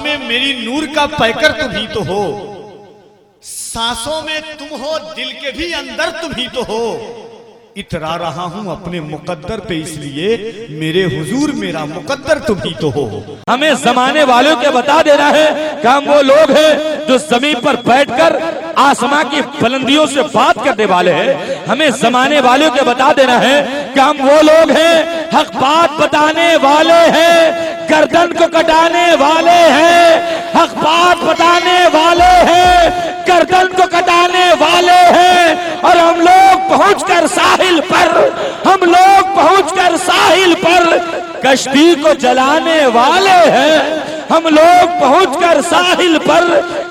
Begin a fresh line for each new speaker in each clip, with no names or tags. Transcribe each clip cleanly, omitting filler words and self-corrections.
में मेरी नूर का पैकर तुम ही तो हो, सांसों में तुम हो, दिल के भी अंदर तुम ही तो हो। इतरा रहा हूं अपने मुकद्दर पे, इसलिए मेरे हुजूर मेरा मुकद्दर तुम ही तो हो।
हमें जमाने वालों के बता देना है कि हम वो लोग हैं जो जमीन पर बैठकर आसमां की बुलंदियों से बात करने वाले हैं। हमें जमाने वालों के बता देना है कि हम वो लोग हैं हक बात बताने वाले हैं, गर्दन को कटाने वाले हैं, हक बात बताने वाले हैं, गर्दन को कटाने वाले हैं। और हम लोग पहुंचकर साहिल पर, हम लोग पहुंचकर साहिल पर कश्ती को जलाने वाले हैं। हम लोग पहुंचकर साहिल पर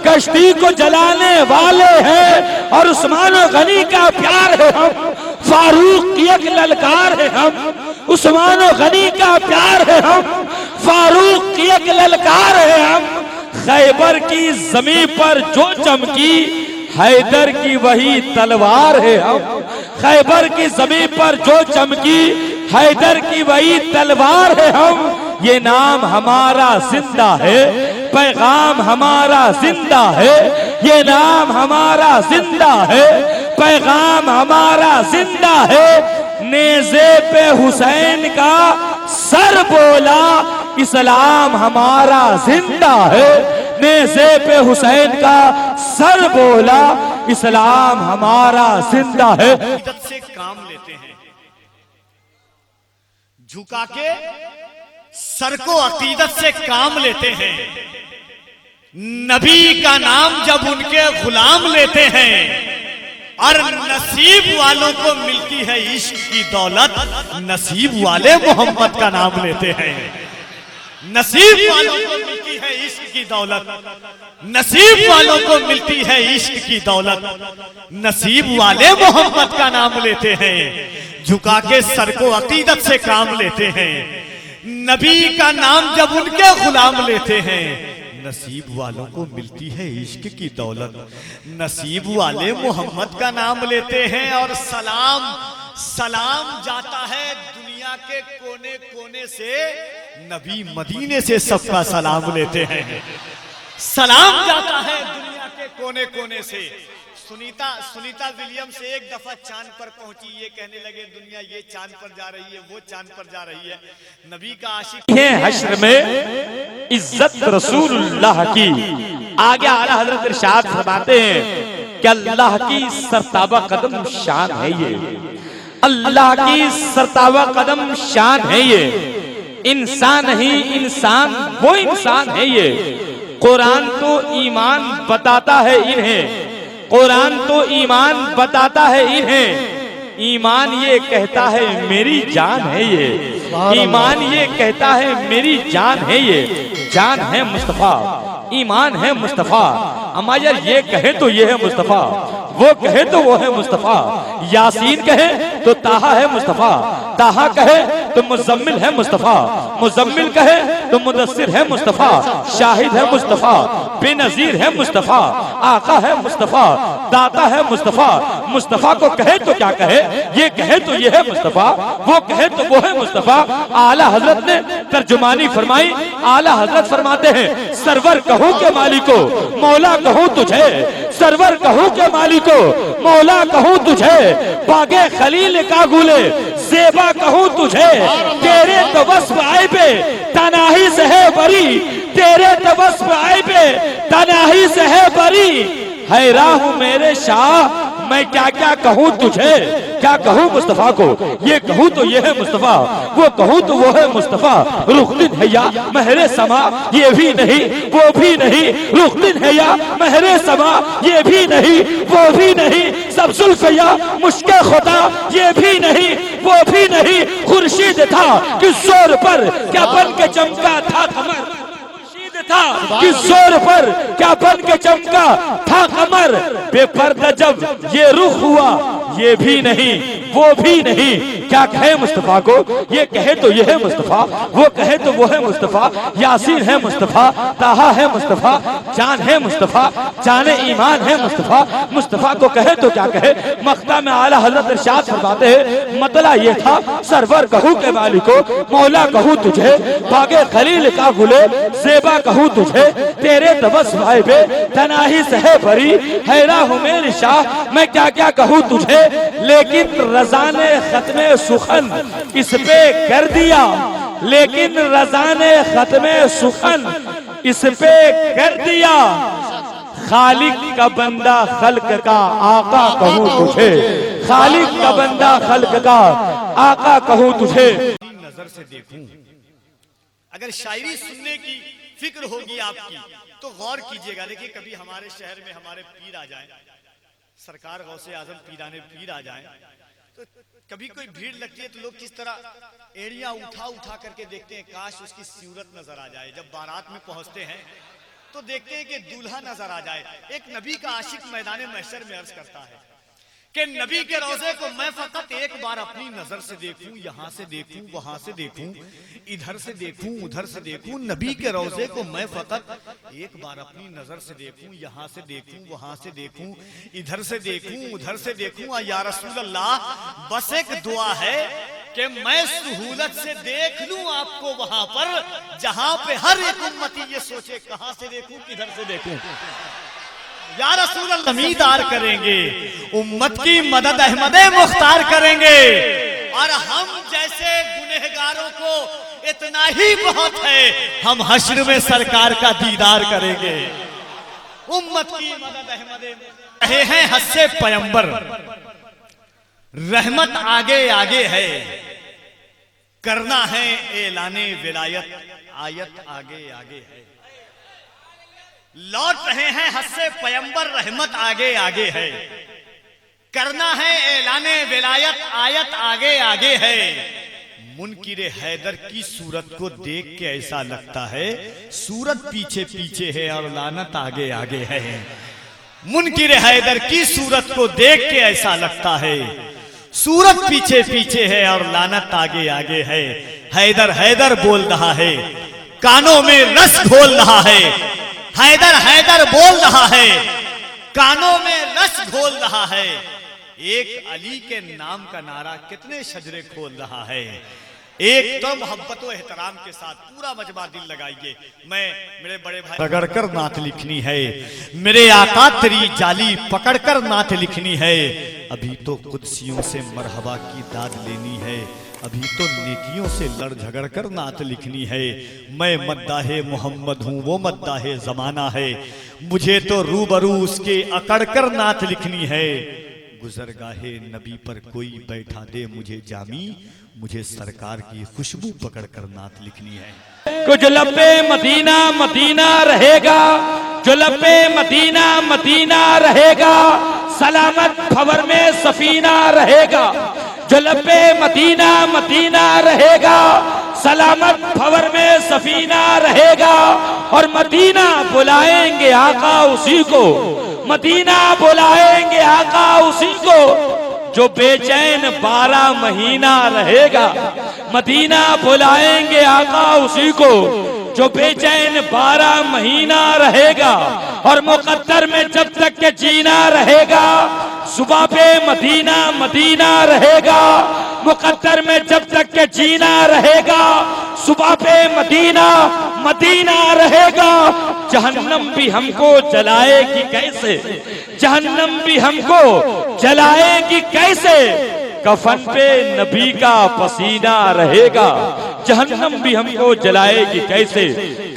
कश्ती को जलाने वाले हैं। और उस्मान गनी का प्यार है हम, फारूक की एक ललकार है हम। उस्मान गनी का प्यार है हम, फारूक की एक ललकार है हम। खैबर की जमीन पर जो चमकी, हैदर की वही तलवार है हम। खैबर की जमीन पर जो चमकी, हैदर की वही तलवार है हम। ये नाम हमारा जिंदा है, पैगाम हमारा जिंदा है। ये नाम हमारा जिंदा है, पैगाम हमारा जिंदा है। नेज़े पे हुसैन का सर बोला, इस्लाम हमारा जिंदा है। नेज़े पे हुसैन का सर बोला, इस्लाम हमारा जिंदा है।
इज्जत से काम लेते हैं, झुका के सर को अकीदत से काम लेते हैं। नबी का नाम जब उनके गुलाम लेते हैं, और नसीब वालों को मिलती है इश्क की दौलत, नसीब वाले मोहम्मद का नाम लेते हैं। नसीब वालों को मिलती है इश्क की दौलत, नसीब वालों को मिलती है इश्क की दौलत, नसीब वाले मोहम्मद का नाम लेते हैं। झुका के सर को अकीदत से काम लेते हैं। नबी का नाम जब उनके गुलाम लेते हैं, नसीब वालों को मिलती है इश्क की दौलत, नसीब वाले मोहम्मद का नाम लेते हैं। और सलाम सलाम जाता है दुनिया के कोने कोने से, नबी मदीने से सबका सलाम लेते हैं। सलाम जाता है दुनिया के कोने कोने से। सुनीता विलियम्स एक दफा चांद पर पहुंची, ये कहने लगे दुनिया ये चांद पर जा रही है, वो चांद पर जा रही है। नबी का आशिक
है हश्र में इज्जत रसूलुल्लाह की। आगे आला हजरत इरशाद फरमाते हैं कि अल्लाह की सरताबा कदम शान है ये, अल्लाह की सरताबा कदम शान है ये। इंसान ही इंसान वो इंसान है ये। कुरान तो ईमान बताता है इन्हें, कुरान तो ईमान बताता है इन्हें। ईमान ये कहता है मेरी जान है ये, ईमान ये कहता है मेरी जान है ये। जान है मुस्तफा, ईमान है मुस्तफा। अमायर ये कहे तो ये है मुस्तफा, वो कहे तो वो है मुस्तफा। यासीन कहे तो ताहा है मुस्तफा, ताहा कहे तो मुजम्मिल है मुस्तफा, मुजम्मिल कहे तो मुदस्सिर है मुस्तफा। शाहिद है मुस्तफा, बेनजीर है मुस्तफा, आका है मुस्तफा, दाता है मुस्तफा। मुस्तफा को कहे तो क्या कहे, ये कहे तो ये है मुस्तफा, वो कहे तो वो है मुस्तफा। आला हजरत ने तर्जुमानी फरमाई। आला हजरत फरमाते हैं सरवर कहूं के मालिको मौला कहूं तुझे, सरवर कहूं के मालिको मौला कहूं तुझे। बागे खलील का गुले ज़ेबा कहूं तुझे, तेरे तवस्फ आए पे तनाही से है बरी, तेरे तवस्फ आए पे तनाही से है बरी। हैरान हूं मेरे शाह मैं क्या क्या कहूं तुझे, क्या कहूं मुस्तफा को, ये कहूं तो ये है मुस्तफा, वो कहूं तो वो है मुस्तफा। रुखदिन है या महरे समा, ये भी नहीं वो भी नहीं। रुखदिन है या महरे समा, ये भी नहीं वो भी नहीं। सब जुल्फ या मुश्के खुदा, ये भी नहीं वो भी नहीं। खुर्शीद था किस जोर पर क्या बन के चमका था कमर, था किस जोर पर क्या बन के चमका था कमर। बेपर्दा जब ये रुख हुआ, ये भी नहीं वो भी नहीं। क्या कहे मुस्तफा को, ये कहे तो ये है मुस्तफा, वो कहे तो वो है मुस्तफा। यासीन है मुस्तफा, ताहा है मुस्तफा, जान है मुस्तफा, जाने ईमान है मुस्तफा। मुस्तफा को कहे तो क्या कहे, मक्ता में आला हजरत इरशाद फरमाते हैं, मतला ये था सरवर कहूँ के मालिको, मौला कहूँ तुझे, बागे खलील का गुले सेबा कहूँ तुझे, तेरे तबस भाई बे तनाही सहे भरी, हैरा हूँ मेरी शाह मैं क्या क्या कहूँ तुझे। लेकिन रज़ा ने खत्मे सुखन इस पे कर दिया, लेकिन रज़ा ने खत्मे सुखन इस पे कर दिया। खालिक का बंदा खल्क का आका कहूँ तुझे, खालिक का बंदा खल्क का आका कहूँ तुझे।
नजर से देखूं, अगर शायरी सुनने की फिक्र होगी आपकी तो गौर कीजिएगा। देखिए कभी हमारे शहर में हमारे पीर आ जाए, सरकार गौसे आजम पीराने पीर आ जाए, तो कभी कोई भीड़ लगती है तो लोग किस तरह एड़ियां उठा उठा करके देखते हैं, काश उसकी सूरत नजर आ जाए। जब बारात में पहुंचते हैं तो देखते हैं कि दूल्हा नजर आ जाए। एक नबी का आशिक मैदान महशर में अर्ज करता है कि नबी के रोजे को मैं फकत एक बार अपनी नजर से देखूं, यहाँ से देखूं, वहां से देखूं, इधर से देखूं, उधर से देखूं। नबी के रोजे को मैं फकत एक बार अपनी नजर से देखूं, यहाँ से देखूं, वहां से देखूं, इधर से देखूं, उधर से देखूं। या रसूल अल्लाह, बस एक दुआ है कि मैं सुहूलत से देख लूं आपको वहां पर जहां पे हर एक उम्मती ये सोचे कहां से देखूं, किधर से देखूं। या रसूल अल्लाह जमींदार करेंगे, उम्मत की मदद अहमदे मुख्तार करेंगे, और हम जैसे गुनहगारों को इतना ही बहुत है, हम हश्र में सरकार का दीदार करेंगे। उम्मत की मदद अहमदे रहे हैं हस्से पैगंबर, रहमत आगे आगे है, करना है एलाने विलायत, आयत आगे आगे है। लौट रहे हैं हस्से पैगंबर, रहमत आगे आगे है, करना है एलाने विलायत, आयत आगे आगे है। मुनकिरे हैदर की सूरत को देख के ऐसा लगता है सूरत पीछे पीछे है और लानत आगे आगे है। मुनकिरे हैदर की सूरत को देख के ऐसा लगता है सूरत पीछे पीछे है और लानत आगे आगे है। हैदर हैदर बोल रहा है, कानों में रस घोल रहा है। हैदर हैदर बोल रहा है, कानों में रस घोल रहा है। एक अली के नाम का नारा कितने शजरे खोल रहा है। एक तो मोहब्बत व एहतराम के साथ पूरा मजमा दिल लगाइए। मैं मेरे बड़े भाई रगड़ कर नात लिखनी है, मेरे आका तेरी जाली पकड़ कर नात लिखनी है। अभी तो कुदसियों से मरहबा की दाद लेनी है, अभी तो नेकियों से लड़ झगड़ कर नात लिखनी है। मैं मद्दाहे मोहम्मद हूँ, वो मद्दाहे जमाना है, मुझे तो रूबरू उसके अकड़ कर नात लिखनी है। गुजरगाहे नबी पर कोई बैठा दे मुझे जामी, मुझे सरकार की खुशबू पकड़ कर नात लिखनी है।
कुछ लपे मदीना मदीना रहेगा, जो लपे मदीना मदीना रहेगा, सलामत खबर में सफीना रहेगा। जो लपे मदीना मदीना रहेगा, सलामत खबर में सफीना रहेगा। और मदीना बुलाएंगे आका उसी को, मदीना बुलाएंगे आका उसी को, जो बेचैन 12 महीना रहेगा। मदीना बुलाएंगे आका उसी को, जो बेचैन 12 महीना रहेगा। और मुकद्दर में जब तक के जीना रहेगा, सुबह पे मदीना मदीना रहेगा। मुकद्दर में जब तक के जीना रहेगा, सुबह पे मदीना मदीना रहेगा। जहन्नम भी हमको जलाएगी कैसे, जहन्नम भी हमको जलाएगी कैसे, कफन पे नबी का पसीना रहेगा। जहन्नम भी हमको जलाएगी कैसे,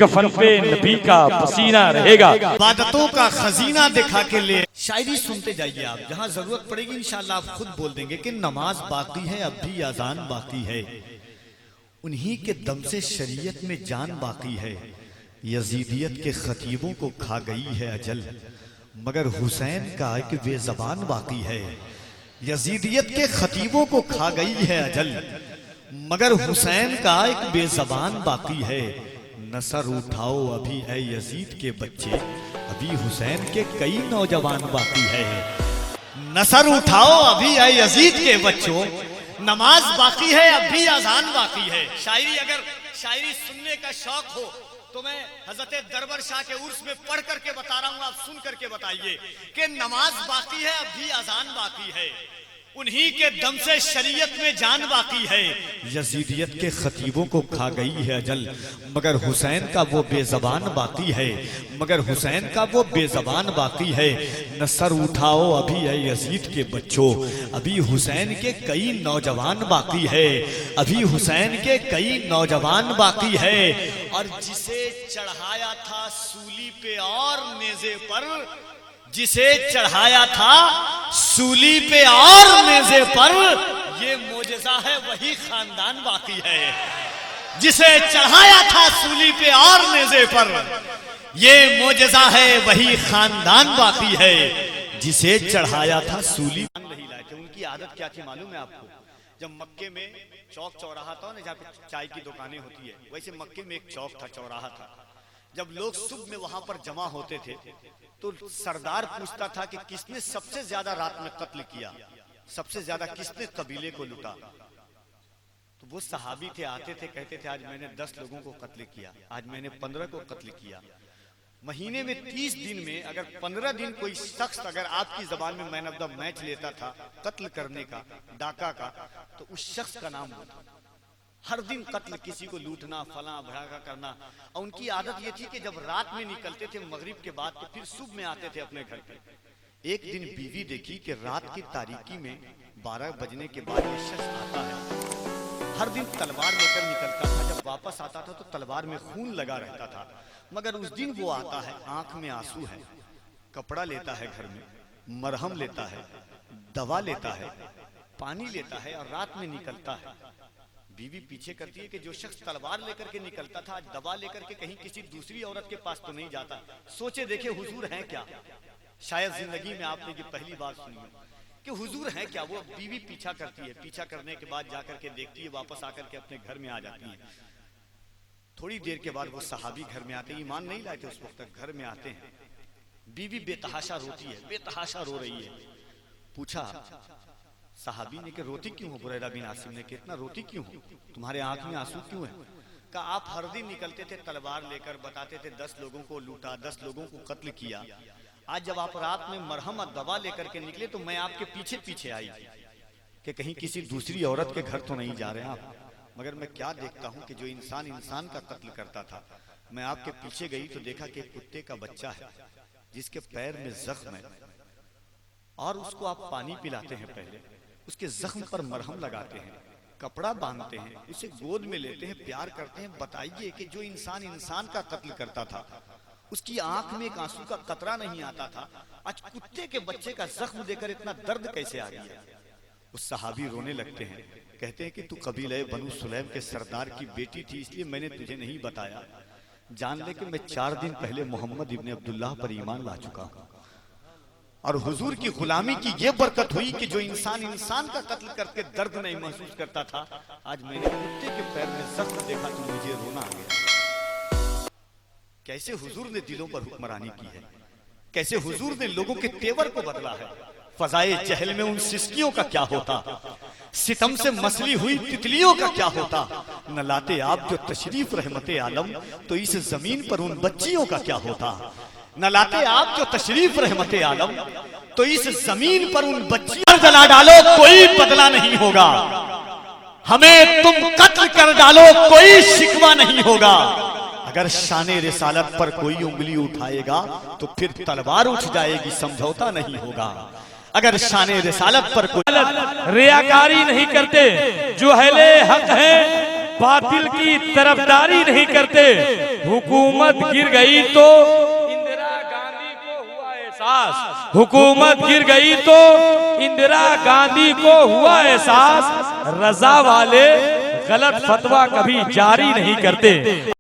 कफन पे नबी का पसीना रहेगा।
इबादतों का खजीना दिखा के ले शायरी सुनते जाइए आप, जहां जरूरत पड़ेगी इंशाल्लाह आप खुद बोल देंगे कि नमाज बाकी है, अब भी अजान बाकी है। उन्हीं के दम से शरीयत में जान बाकी है। यजीदियत के खतीबों को खा गई है अजल, मगर हुसैन का एक बेज़बान बाकी है। यजीदियत के खतीबों को खा गई है अजल, मगर हुसैन का एक बेज़बान बाकी है। नसर उठाओ अभी है यजीद के बच्चे, अभी हुसैन के कई नौजवान बाकी है। नसर उठाओ अभी है यजीद के बच्चों, नमाज बाकी है, अब भी अजान बाकी है। शायरी अगर शायरी सुनने का शौक हो तो मैं हजरत दरबार शाह के उर्स में पढ़ करके बता रहा हूं, आप सुन करके बताइए कि नमाज बाकी है, अभी अजान बाकी है, उन्हीं के दम से शरीयत में जान बाकी है। यजीदियत के खतीबों को खा गई है अजल, मगर हुसैन का वो बेजबान बाकी है, मगर हुसैन का वो बेजबान बाकी है। न सर उठाओ अभी है यजीद के बच्चों, अभी हुसैन के कई नौजवान बाकी है, अभी हुसैन के कई नौजवान बाकी है। और जिसे चढ़ाया था सूली पे और नेज़े पर, जिसे चढ़ाया था सूली पे और नेज़े पर, ये मोजज़ा है वही खानदान बाकी है। जिसे चढ़ाया था सूली पे और नेज़े पर, ये मोजज़ा है वही खानदान बाकी है। जिसे चढ़ाया था सूली नहीं लाए थे। उनकी आदत क्या थी मालूम है आपको? जब मक्के में चौक चौराहा था ना, जहाँ पे चाय की दुकानें होती है, वैसे मक्के में एक चौक था, चौराहा था। जब लोग सुबह में वहां पर जमा होते थे तो सरदार पूछता था कि किसने सबसे ज्यादा रात में कत्ल किया, सबसे ज्यादा किसने कबीले को लूटा। तो वो सहाबी थे, आते थे, कहते थे आज मैंने 10 लोगों को कत्ल किया, आज मैंने 15 को कत्ल किया। महीने में 30 दिन में अगर 15 दिन कोई शख्स अगर आपकी जबान में मैन ऑफ द मैच लेता था कत्ल करने का, डाका का, तो उस शख्स का नाम होता। हर दिन कत्ल, किसी को लूटना, फला भड़ाका करना। और उनकी आदत ये थी कि जब रात में निकलते थे मगरिब के बाद, तो फिर सुबह में आते थे अपने घर पे। एक दिन बीवी देखी कि रात की तारीकी में 12 बजने के बाद ये शख्स आता है। हर दिन तलवार लेकर निकलता था, जब वापस आता था तो तलवार में खून लगा रहता था। मगर उस दिन वो आता है, आंख में आंसू है, कपड़ा लेता है घर में, मरहम लेता है, दवा लेता है, पानी लेता है और रात में निकलता है। बीवी पीछे करती है कि जो शख्स तलवार लेकर के निकलता था आज दवा लेकर के कहीं किसी दूसरी औरत के पास तो नहीं जाता। सोचे देखे हुजूर हैं क्या? शायद जिंदगी में आपने ये पहली बार सुनी है कि हुजूर हैं क्या। वो बीवी पीछा करती है, पीछा करने के बाद जाकर के देखती है, वापस आकर के अपने घर में आ जाती है। थोड़ी देर के बाद वो सहाबी घर में आते, ईमान नहीं लाए थे उस वक्त तक, घर में आते हैं। बीवी बेतहाशा रोती है, बेतहाशा रो रही है। पूछा सहाबी ने कि रोती क्यों हो? बुरैदा बिन आसिम ने कि इतना रोती क्यों हो, तुम्हारे आंख में आंसू क्यों है? कहा आप हर दिन निकलते थे तलवार लेकर, बताते थे 10 लोगों को लूटा, 10 लोगों को कत्ल किया। आज जब आप रात में मरहम और दवा लेकर के निकले तो मैं आपके पीछे पीछे आई कि कहीं किसी दूसरी औरत के घर तो नहीं जा रहे आप। मगर मैं क्या देखता हूँ कि जो इंसान इंसान का कत्ल करता था, मैं आपके पीछे गई तो देखा कि कुत्ते का बच्चा है जिसके पैर में जख्म है, और उसको आप पानी पिलाते हैं, पहले उसके जख्म पर मरहम लगाते हैं, कपड़ा बांधते हैं, उसे गोद में लेते हैं, प्यार करते हैं। बताइए कि जो इंसान इंसान का कत्ल करता था उसकी आंख में एक आंसू का कतरा नहीं आता था, आज कुत्ते के बच्चे का जख्म देकर इतना दर्द कैसे आ गया? उस सहाबी रोने लगते हैं, कहते हैं कि तू कबीले बनु सुलैम के सरदार की बेटी थी, इसलिए मैंने तुझे नहीं बताया। जान ले कि मैं 4 दिन पहले मोहम्मद इब्ने अब्दुल्लाह पर ईमान ला चुका हूं, और हुजूर की गुलामी की ये बरकत हुई कि जो इंसान इंसान का कत्ल करके दर्द नहीं महसूस करता था, आज मैंने कुत्ते के पैर में जख्म देखा तो मुझे रोना आ गया। कैसे हुजूर ने दिलों पर हुक्मरानी की है, कैसे हुजूर ने लोगों के तेवर को बदला है। फजाए जहल में उन सिस्कियों का क्या होता, सितम से मसली हुई तितलियों का क्या होता। न लाते आप जो तशरीफ रहमते आलम तो इस जमीन पर उन बच्चियों का क्या होता। न लाते आप जो तशरीफ रहमते आलम तो इस जमीन पर उन बच्चियों जला डालो कोई बदला नहीं होगा, हमें तुम कत्ल कर डालो कोई शिकवा नहीं होगा। अगर शाने रिसालत पर कोई उंगली उठाएगा तो फिर तलवार उठ जाएगी, समझौता नहीं होगा। अगर शाने रिसालत पर कोई
रियाकारी नहीं करते, जो अहले हक है बातिल की तरफदारी नहीं करते। हुकूमत गिर गई तो इंदिरा गांधी को हुआ एहसास, हुकूमत गिर गई तो इंदिरा गांधी को हुआ एहसास। रजा वाले गलत फतवा कभी जारी नहीं करते।